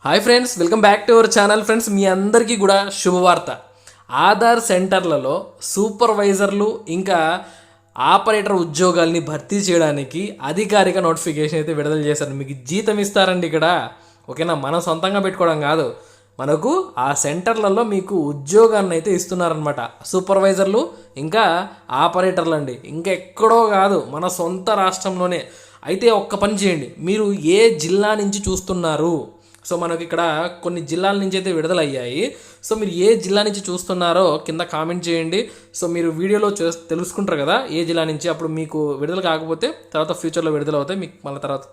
Hi friends, welcome back to our channel. Friends, మీ అందరికీ కూడా శుభవార్త. ఆధార్ సెంటర్లలో సూపర్వైజర్లు ఇంకా ఆపరేటర్ ఉద్యోగాల్ని భర్తీ చేయడానికి అధికారిక నోటిఫికేషన్ అయితే విడుదల చేశారు. మీకు జీతం ఇస్తారండి ఇక్కడ. ఓకేనా, మనం సొంతంగా పెట్టుకోవడం కాదు, మనకు ఆ సెంటర్లలో మీకు ఉద్యోగాన్ని అయితే ఇస్తున్నారనమాట. సూపర్వైజర్లు ఇంకా ఆపరేటర్లు అండి, ఇంకా ఎక్కడో కాదు, మన సొంత రాష్ట్రంలోనే. అయితే ఒక్క పని చేయండి, మీరు ఏ జిల్లా నుంచి చూస్తున్నారు? సో మనకి ఇక్కడ కొన్ని జిల్లాల నుంచి అయితే విడుదలయ్యాయి. సో మీరు ఏ జిల్లా నుంచి చూస్తున్నారో కింద కామెంట్ చేయండి. సో మీరు వీడియోలో తెలుసుకుంటారు కదా ఏ జిల్లా నుంచి. అప్పుడు మీకు విడుదల కాకపోతే తర్వాత ఫ్యూచర్లో విడుదల అవుతాయి, మీకు మళ్ళీ తర్వాత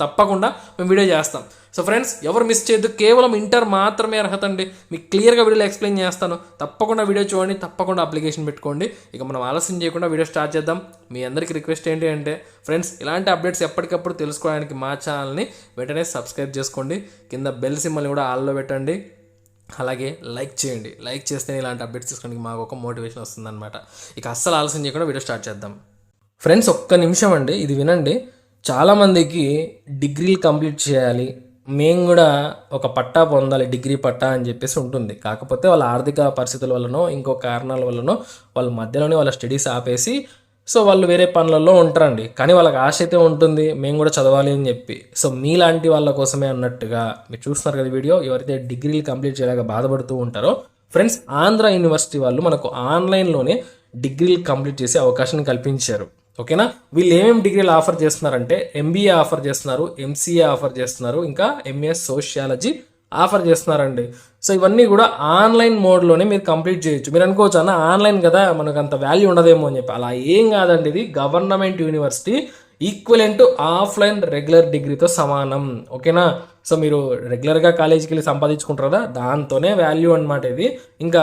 తప్పకుండా మేము వీడియో చేస్తాం. సో ఫ్రెండ్స్, ఎవరు మిస్ చేయొద్దు, కేవలం ఇంటర్ మాత్రమే అర్హత అండి. మీకు క్లియర్గా వీడియోలో ఎక్స్ప్లెయిన్ చేస్తాను. తప్పకుండా వీడియో చూడండి, తప్పకుండా అప్లికేషన్ పెట్టుకోండి. ఇక మనం ఆలస్యం చేయకుండా వీడియో స్టార్ట్ చేద్దాం. మీ అందరికీ రిక్వెస్ట్ ఏంటి అంటే ఫ్రెండ్స్, ఇలాంటి అప్డేట్స్ ఎప్పటికప్పుడు తెలుసుకోవడానికి మా ఛానల్ని వెంటనే సబ్స్క్రైబ్ చేసుకోండి. కింద బెల్ సింబల్ని కూడా ఆల్లో పెట్టండి. అలాగే లైక్ చేయండి. లైక్ చేస్తేనే ఇలాంటి అప్డేట్స్ తీసుకోవడానికి మాకు ఒక మోటివేషన్ వస్తుందన్నమాట. ఇక అస్సలు ఆలస్యం చేయకుండా వీడియో స్టార్ట్ చేద్దాం. ఫ్రెండ్స్, ఒక్క నిమిషం అండి, ఇది వినండి. చాలామందికి డిగ్రీలు కంప్లీట్ చేయాలి, మేము కూడా ఒక పట్టా పొందాలి, డిగ్రీ పట్టా అని చెప్పేసి ఉంటుంది. కాకపోతే వాళ్ళ ఆర్థిక పరిస్థితుల వల్లనో ఇంకో కారణాల వల్లనో వాళ్ళ మధ్యలోనే వాళ్ళ స్టడీస్ ఆపేసి సో వాళ్ళు వేరే పనులలో ఉంటారండి. కానీ వాళ్ళకి ఆశ అయితే ఉంటుంది, మేము కూడా చదవాలి అని చెప్పి. సో మీలాంటి వాళ్ళ కోసమే అన్నట్టుగా మీరు చూస్తున్నారు కదా వీడియో. ఎవరైతే డిగ్రీలు కంప్లీట్ చేయలేక బాధపడుతూ ఉంటారో ఫ్రెండ్స్, ఆంధ్ర యూనివర్సిటీ వాళ్ళు మనకు ఆన్లైన్లోనే డిగ్రీలు కంప్లీట్ చేసే అవకాశాన్ని కల్పించారు. ఓకేనా, వీళ్ళు ఏమేమి డిగ్రీలు ఆఫర్ చేస్తున్నారంటే ఎంబీఏ ఆఫర్ చేస్తున్నారు, ఎంసీఏ ఆఫర్ చేస్తున్నారు, ఇంకా ఎంఎస్ సోషియాలజీ ఆఫర్ చేస్తున్నారండి. సో ఇవన్నీ కూడా ఆన్లైన్ మోడ్లోనే మీరు కంప్లీట్ చేయొచ్చు. మీరు అనుకోవచ్చు, అన్న ఆన్లైన్ కదా మనకు అంత వాల్యూ ఉండదేమో అని చెప్పి. అలా ఏం కాదండి, ఇది government university, equivalent offline regular డిగ్రీతో సమానం. ఓకేనా, సో మీరు రెగ్యులర్గా కాలేజీకి వెళ్ళి సంపాదించుకుంటారు కదా, దాంతోనే వాల్యూ అనమాట ఇది. ఇంకా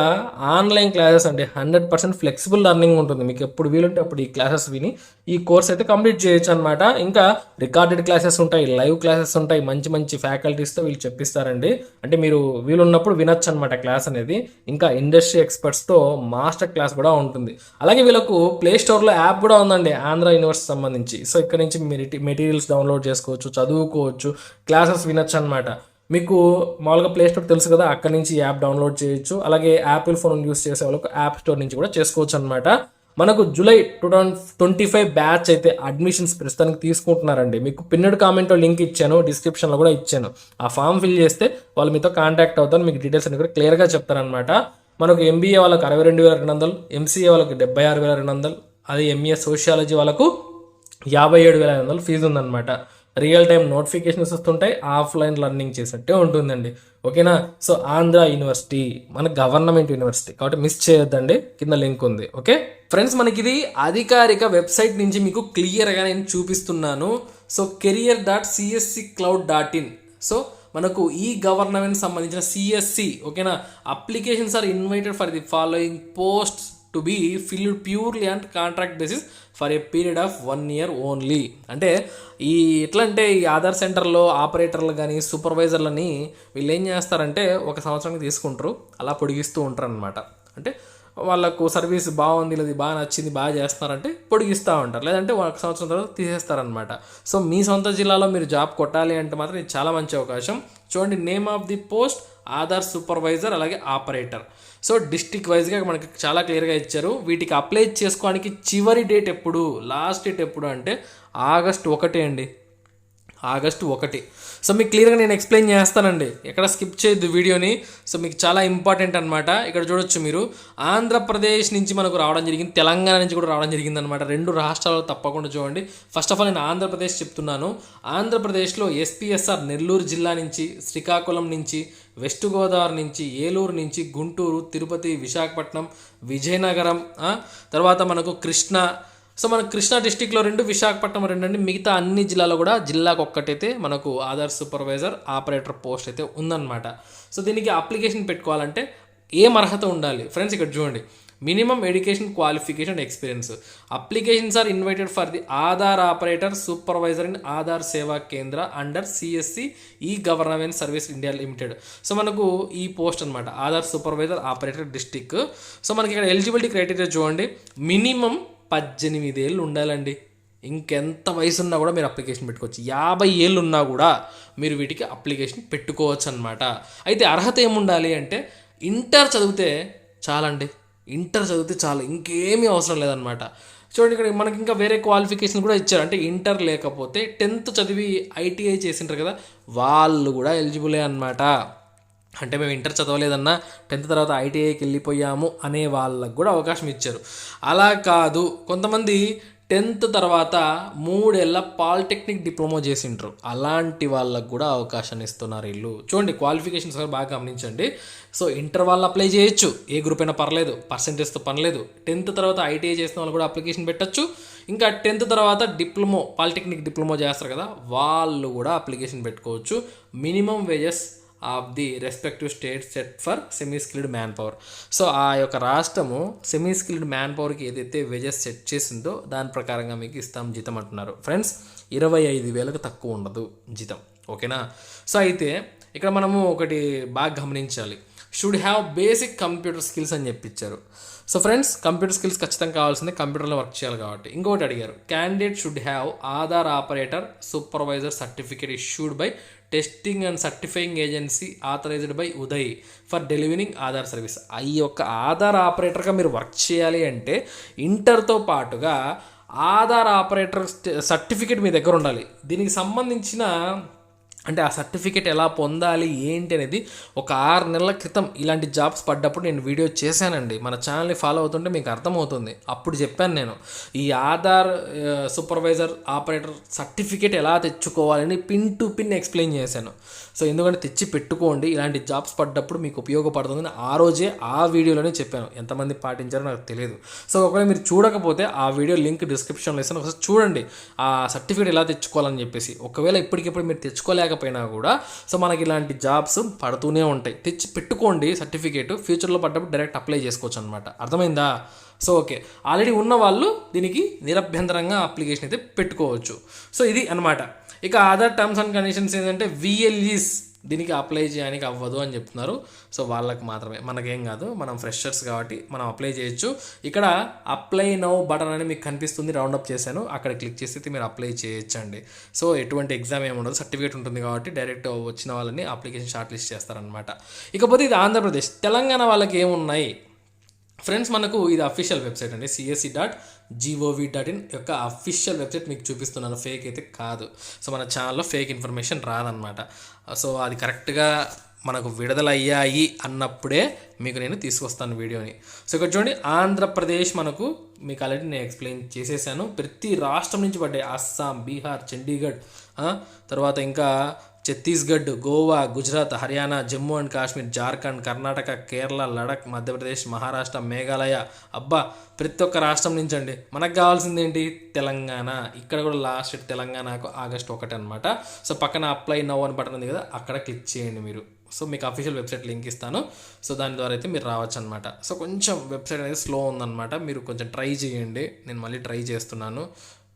ఆన్లైన్ క్లాసెస్ అంటే 100% ఫ్లెక్సిబుల్ లెర్నింగ్ ఉంటుంది. మీకు ఎప్పుడు వీలుంటే అప్పుడు ఈ క్లాసెస్ విని ఈ కోర్స్ అయితే కంప్లీట్ చేయొచ్చు అనమాట. ఇంకా రికార్డెడ్ క్లాసెస్ ఉంటాయి, లైవ్ క్లాసెస్ ఉంటాయి, మంచి మంచి ఫ్యాకల్టీస్తో వీళ్ళు చెప్పిస్తారండి. అంటే మీరు వీలున్నప్పుడు వినొచ్చు అనమాట క్లాస్ అనేది. ఇంకా ఇండస్ట్రీ ఎక్స్పర్ట్స్తో మాస్టర్ క్లాస్ కూడా ఉంటుంది. అలాగే వీళ్ళకు ప్లే స్టోర్లో యాప్ కూడా ఉందండి ఆంధ్ర యూనివర్సిటీ సంబంధించి. సో ఇక్కడ నుంచి మెటీరియల్స్ డౌన్లోడ్ చేసుకోవచ్చు, చదువుకోవచ్చు, క్లాసెస్ వినొచ్చు అనమాట. మీకు మామూలుగా ప్లే స్టోర్ తెలుసు కదా, అక్కడ నుంచి యాప్ డౌన్లోడ్ చేయొచ్చు. అలాగే యాపిల్ ఫోన్ యూస్ చేసే వాళ్ళకు యాప్ స్టోర్ నుంచి కూడా చేసుకోవచ్చు అనమాట. మనకు జూలై 2025 బ్యాచ్ అయితే అడ్మిషన్స్ ప్రస్తుతానికి తీసుకుంటున్నారండి. మీకు పిన్నెడ్ కామెంట్లో లింక్ ఇచ్చాను, డిస్క్రిప్షన్లో కూడా ఇచ్చాను. ఆ ఫామ్ ఫిల్ చేస్తే వాళ్ళు మీతో కాంటాక్ట్ అవుతారు, మీకు డీటెయిల్స్ అన్ని కూడా క్లియర్గా చెప్తారనమాట. మనకు ఎంబీఏ వాళ్ళకి 62,200, ఎంసీఏ వాళ్ళకి 76,200, అది ఎంఏ సోషియాలజీ వాళ్ళకు 57,500 ఫీజు ఉందన్నమాట. రియల్ టైం నోటిఫికేషన్స్ వస్తుంటాయి, ఆఫ్లైన్ లెర్నింగ్ చేసినట్టే ఉంటుందండి. ఓకేనా, సో ఆంధ్ర యూనివర్సిటీ మన గవర్నమెంట్ యూనివర్సిటీ కాబట్టి మిస్ చేయొద్దండి, కింద లింక్ ఉంది. ఓకే ఫ్రెండ్స్, మనకి ఇది అధికారిక వెబ్సైట్ నుంచి మీకు క్లియర్గా నేను చూపిస్తున్నాను. So career.csccloud.in. సో మనకు ఈ గవర్నమెంట్ సంబంధించిన సిఎస్సి. ఓకేనా, applications are invited for the following posts to be filled purely and contract basis for a period of 1 year only. అంటే ఎట్లా అంటే ఈ ఆధార్ సెంటర్లో ఆపరేటర్లు కానీ సూపర్వైజర్లని వీళ్ళు ఏం చేస్తారంటే 1 సంవత్సరానికి తీసుకుంటారు, అలా పొడిగిస్తూ ఉంటారు అనమాట. అంటే వాళ్ళకు సర్వీస్ బాగుంది, లేదా బాగా నచ్చింది, బాగా చేస్తున్నారంటే పొడిగిస్తూ ఉంటారు, లేదంటే 1 సంవత్సరం తర్వాత తీసేస్తారనమాట. సో మీ సొంత జిల్లాలో మీరు జాబ్ కొట్టాలి అంటే మాత్రం ఇది చాలా మంచి అవకాశం. చూడండి, name of the post Aadhaar supervisor, అలాగే ఆపరేటర్. సో డిస్ట్రిక్ట్ వైజ్గా మనకి చాలా క్లియర్గా ఇచ్చారు. వీటికి అప్లై చేసుకోవడానికి చివరి డేట్ ఎప్పుడు, లాస్ట్ డేట్ ఎప్పుడు అంటే August 1 అండి, August 1. సో మీకు క్లియర్గా నేను ఎక్స్ప్లెయిన్ చేస్తానండి, ఎక్కడ స్కిప్ చేయొద్దు వీడియోని. సో మీకు చాలా ఇంపార్టెంట్ అనమాట. ఇక్కడ చూడొచ్చు మీరు, ఆంధ్రప్రదేశ్ నుంచి మనకు రావడం జరిగింది, తెలంగాణ నుంచి కూడా రావడం జరిగింది అనమాట. 2 రాష్ట్రాలు తప్పకుండా చూడండి. ఫస్ట్ ఆఫ్ ఆల్ నేను ఆంధ్రప్రదేశ్ చెప్తున్నాను. ఆంధ్రప్రదేశ్లో ఎస్పీఎస్ఆర్ నెల్లూరు జిల్లా నుంచి, శ్రీకాకుళం నుంచి, వెస్ట్ గోదావరి నుంచి, ఏలూరు నుంచి, గుంటూరు, తిరుపతి, విశాఖపట్నం, విజయనగరం, తర్వాత మనకు కృష్ణా. సో మనకు కృష్ణా డిస్టిక్లో 2, విశాఖపట్నం 2 అండి. మిగతా అన్ని జిల్లాలో కూడా జిల్లాకు ఒక్కటైతే మనకు ఆధార్ సూపర్వైజర్ ఆపరేటర్ పోస్ట్ అయితే ఉందన్నమాట. సో దీనికి అప్లికేషన్ పెట్టుకోవాలంటే ఏం అర్హత ఉండాలి ఫ్రెండ్స్? ఇక్కడ చూడండి, minimum education qualification and experience. Applications are invited for the Aadhaar operator supervisor in Aadhaar Seva Kendra under CSC e government service India limited. So మనకు ఈ పోస్ట్ అనమాట, Aadhaar supervisor operator district. So మనకి ఇక్కడ ఎలిజిబిలిటీ క్రైటీరియా చూడండి, మినిమం 18 ఏళ్ళు ఉండాలండి. ఇంకెంత వయసు ఉన్నా కూడా మీరు అప్లికేషన్ పెట్టుకోవచ్చు. 50 ఏళ్ళు ఉన్నా కూడా మీరు వీటికి అప్లికేషన్ పెట్టుకోవచ్చు అనమాట. అయితే అర్హత ఏముండాలి అంటే ఇంటర్ చదివితే చాలండి. ఇంటర్ చదివితే చాలు, ఇంకేమీ అవసరం లేదనమాట. చూడండి ఇక్కడ మనకి ఇంకా వేరే క్వాలిఫికేషన్ కూడా ఇచ్చారు. అంటే ఇంటర్ లేకపోతే 10th చదివి ఐటీఐ చేసింటారు కదా, వాళ్ళు కూడా ఎలిజిబులే అనమాట. అంటే మేము ఇంటర్ చదవలేదన్నా 10th తర్వాత ఐటీఐకి వెళ్ళిపోయాము అనే వాళ్ళకు కూడా అవకాశం ఇచ్చారు. అలా కాదు, కొంతమంది 10th తర్వాత 3 ఏళ్ళ పాలిటెక్నిక్ డిప్లొమా చేసింటారు, అలాంటి వాళ్ళకు కూడా అవకాశాన్ని ఇస్తున్నారు వీళ్ళు. చూడండి క్వాలిఫికేషన్స్ బాగా గమనించండి. సో ఇంటర్ వాళ్ళు అప్లై చేయొచ్చు, ఏ గ్రూప్ అయినా పర్లేదు, పర్సెంటేజ్తో పర్లేదు. 10th తర్వాత ఐటీఐ చేసిన వాళ్ళు కూడా అప్లికేషన్ పెట్టచ్చు. ఇంకా 10th తర్వాత పాలిటెక్నిక్ డిప్లొమా చేస్తారు కదా, వాళ్ళు కూడా అప్లికేషన్ పెట్టుకోవచ్చు. Minimum wages of the respective state set for semi skilled man power. So ఆ యొక్క రాష్ట్రము సెమీ స్కిల్డ్ మ్యాన్ పవర్కి ఏదైతే వేజెస్ సెట్ చేసిందో దాని ప్రకారంగా మీకు ఇస్తాం జీతం అంటున్నారు. ఫ్రెండ్స్ 25,000కు తక్కువ ఉండదు జీతం, ఓకేనా. సో అయితే ఇక్కడ మనము ఒకటి బాగా గమనించాలి, should have basic computer skills అని చెప్పించారు. సో ఫ్రెండ్స్ కంప్యూటర్ స్కిల్స్ ఖచ్చితంగా కావాల్సిందే, కంప్యూటర్లో వర్క్ చేయాలి కాబట్టి. ఇంకొకటి అడిగారు, candidate should have Aadhaar operator supervisor certificate issued by testing and certifying agency authorised by UIDAI for delivering Aadhaar service. ఈ యొక్క ఆధార్ ఆపరేటర్గా మీరు వర్క్ చేయాలి అంటే ఇంటర్తో పాటుగా ఆధార్ ఆపరేటర్ సర్టిఫికేట్ మీ దగ్గర ఉండాలి. దీనికి సంబంధించిన అంటే ఆ సర్టిఫికేట్ ఎలా పొందాలి ఏంటి అనేది ఒక 6 నెలల క్రితం ఇలాంటి జాబ్స్ పడ్డప్పుడు నేను వీడియో చేశానండి. మన ఛానల్ని ఫాలో అవుతుంటే మీకు అర్థమవుతుంది. అప్పుడు చెప్పాను నేను ఈ ఆధార్ సూపర్వైజర్ ఆపరేటర్ సర్టిఫికేట్ ఎలా తెచ్చుకోవాలని పిన్ టు పిన్ ఎక్స్ప్లెయిన్ చేశాను. సో ఎందుకంటే తెచ్చి పెట్టుకోండి, ఇలాంటి జాబ్స్ పడ్డప్పుడు మీకు ఉపయోగపడుతుందని ఆ రోజే ఆ వీడియోలోనే చెప్పాను. ఎంతమంది పాటించారో నాకు తెలియదు. సో ఒకవేళ మీరు చూడకపోతే ఆ వీడియో లింక్ డిస్క్రిప్షన్లో ఇస్తాను, ఒకసారి చూడండి ఆ సర్టిఫికేట్ ఎలా తెచ్చుకోవాలని చెప్పేసి. ఒకవేళ ఇప్పటికిప్పుడు మీరు తెచ్చుకోలేకపోయినా కూడా సో మనకి ఇలాంటి జాబ్స్ పడుతూనే ఉంటాయి, తెచ్చి పెట్టుకోండి సర్టిఫికేట్. ఫ్యూచర్లో పడ్డప్పుడు డైరెక్ట్ అప్లై చేసుకోవచ్చు అనమాట. అర్థమైందా? సో ఓకే, ఆల్రెడీ ఉన్న వాళ్ళు దీనికి నిరభ్యంతరంగా అప్లికేషన్ అయితే పెట్టుకోవచ్చు. సో ఇది అనమాట. ఇక అదర్ టర్మ్స్ అండ్ కండిషన్స్ ఏంటంటే VLEs దీనికి అప్లై చేయడానికి అవ్వదు అని చెప్తున్నారు. సో వాళ్ళకి మాత్రమే, మనకేం కాదు, మనం ఫ్రెషర్స్ కాబట్టి మనం అప్లై చేయొచ్చు. ఇక్కడ అప్లై నౌ బటన్ అని మీకు కనిపిస్తుంది, రౌండప్ చేశాను, అక్కడ క్లిక్ చేసి మీరు అప్లై చేయొచ్చండి. సో ఎటువంటి ఎగ్జామ్ ఏమి ఉండదు, సర్టిఫికేట్ ఉంటుంది కాబట్టి డైరెక్ట్ వచ్చిన వాళ్ళని అప్లికేషన్ షార్ట్ లిస్ట్ చేస్తారనమాట. ఇకపోతే ఇది ఆంధ్రప్రదేశ్. తెలంగాణ వాళ్ళకి ఏమున్నాయి ఫ్రెండ్స్, మనకు ఇది అఫీషియల్ వెబ్సైట్ అండి, CSE.gov.in యొక్క అఫీషియల్ వెబ్సైట్ మీకు చూపిస్తున్నాను, ఫేక్ అయితే కాదు. సో మన ఛానల్లో ఫేక్ ఇన్ఫర్మేషన్ రాదనమాట. సో అది కరెక్ట్గా మనకు విడుదలయ్యాయి అన్నప్పుడే మీకు నేను తీసుకొస్తాను వీడియోని. సో ఇక్కడ చూడండి, ఆంధ్రప్రదేశ్ మనకు మీకు ఆల్రెడీ నేను ఎక్స్ప్లెయిన్ చేసేసాను. ప్రతి రాష్ట్రం నుంచి పడ్డాయి, అస్సాం, బీహార్, చండీగఢ్, తర్వాత ఇంకా ఛత్తీస్గఢ్, గోవా, గుజరాత్, హర్యానా, జమ్మూ అండ్ కాశ్మీర్, జార్ఖండ్, కర్ణాటక, కేరళ, లడక్, మధ్యప్రదేశ్, మహారాష్ట్ర, మేఘాలయ. అబ్బా ప్రతి ఒక్క రాష్ట్రం నుంచి అండి. మనకు కావాల్సింది ఏంటి? తెలంగాణ. ఇక్కడ కూడా లాస్ట్ తెలంగాణకు August 1 అనమాట. సో పక్కన అప్లై నౌ అని బటన్ ఉంది కదా, అక్కడ క్లిక్ చేయండి మీరు. సో మీకు అఫీషియల్ వెబ్సైట్ లింక్ ఇస్తాను. సో దాని ద్వారా అయితే మీరు రావచ్చు అనమాట. సో కొంచెం వెబ్సైట్ అనేది స్లో ఉందన్నమాట, మీరు కొంచెం ట్రై చేయండి. నేను మళ్ళీ ట్రై చేస్తున్నాను.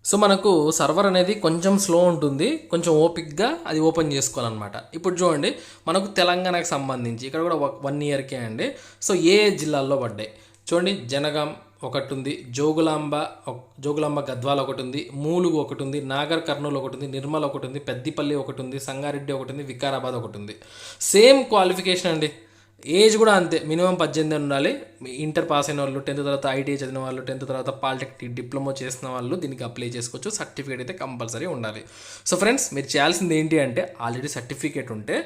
సో మనకు సర్వర్ అనేది కొంచెం స్లో ఉంటుంది, కొంచెం ఓపిక్గా అది ఓపెన్ చేసుకోవాలన్నమాట. ఇప్పుడు చూడండి, మనకు తెలంగాణకు సంబంధించి ఇక్కడ కూడా 1 ఇయర్కే అండి. సో ఏ జిల్లాల్లో పడ్డాయి చూడండి, జనగాం ఒకటి ఉంది, జోగులాంబ గద్వాల ఒకటి ఉంది, మూలుగు ఒకటి ఉంది, నాగర్ కర్నూలు ఒకటి ఉంది, నిర్మల్ ఒకటి ఉంది, పెద్దిపల్లి ఒకటి ఉంది, సంగారెడ్డి ఒకటి ఉంది, వికారాబాద్ ఒకటి ఉంది. సేమ్ క్వాలిఫికేషన్ అండి, ఏజ్ కూడా అంతే, మినిమం 18 ఉండాలి. ఇంటర్ పాస్ అయిన వాళ్ళు, 10th తర్వాత ఐటీఐ చదివిన వాళ్ళు, 10th తర్వాత పాలిటెక్నిక్ డిప్లొమా చేసిన వాళ్ళు దీనికి అప్లై చేసుకోవచ్చు. సర్టిఫికేట్ అయితే కంపల్సరీ ఉండాలి. సో ఫ్రెండ్స్ మీరు చేయాల్సింది ఏంటి అంటే, ఆల్రెడీ సర్టిఫికేట్ ఉంటే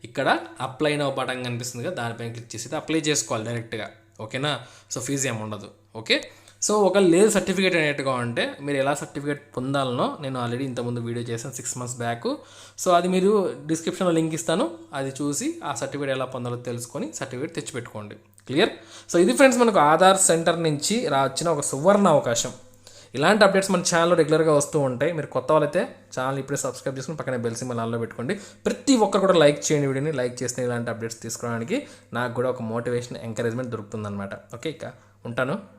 ఇక్కడ అప్లై నౌ బటన్ కనిపిస్తుంది కదా, దానిపైన క్లిక్ చేసి అప్లై చేసుకోవాలి డైరెక్ట్గా, ఓకేనా. సో ఫీజు ఏమి ఉండదు, ఓకే. సో ఒకవేళ లేదు సర్టిఫికేట్ అనేట్టుగా ఉంటే మీరు ఎలా సర్టిఫికేట్ పొందాలనో నేను ఆల్రెడీ ఇంతకుముందు వీడియో చేశాను 6 months బ్యాక్. సో అది మీరు డిస్క్రిప్షన్లో లింక్ ఇస్తాను, అది చూసి ఆ సర్టిఫికేట్ ఎలా పొందాలో తెలుసుకొని సర్టిఫికేట్ తెచ్చిపెట్టుకోండి. క్లియర్? సో ఇది ఫ్రెండ్స్ మనకు ఆధార్ సెంటర్ నుంచి వచ్చిన ఒక సువర్ణ అవకాశం. ఇలాంటి అప్డేట్స్ మన ఛానల్లో రెగ్యులర్గా వస్తూ ఉంటాయి. మీరు కొత్త వాళ్ళైతే ఛానల్ ఇప్పుడే సబ్స్క్రైబ్ చేసుకుని పక్కనే బెల్ సింబల్ ఆన్లో పెట్టుకోండి. ప్రతి ఒక్కరు కూడా లైక్ చేయండి, వీడియోని లైక్ చేస్తే ఇలాంటి అప్డేట్స్ తీసుకోవడానికి నాకు కూడా ఒక మోటివేషన్, ఎంకరేజ్మెంట్ దొరుకుతుందన్నమాట. ఓకే, ఇక ఉంటాను.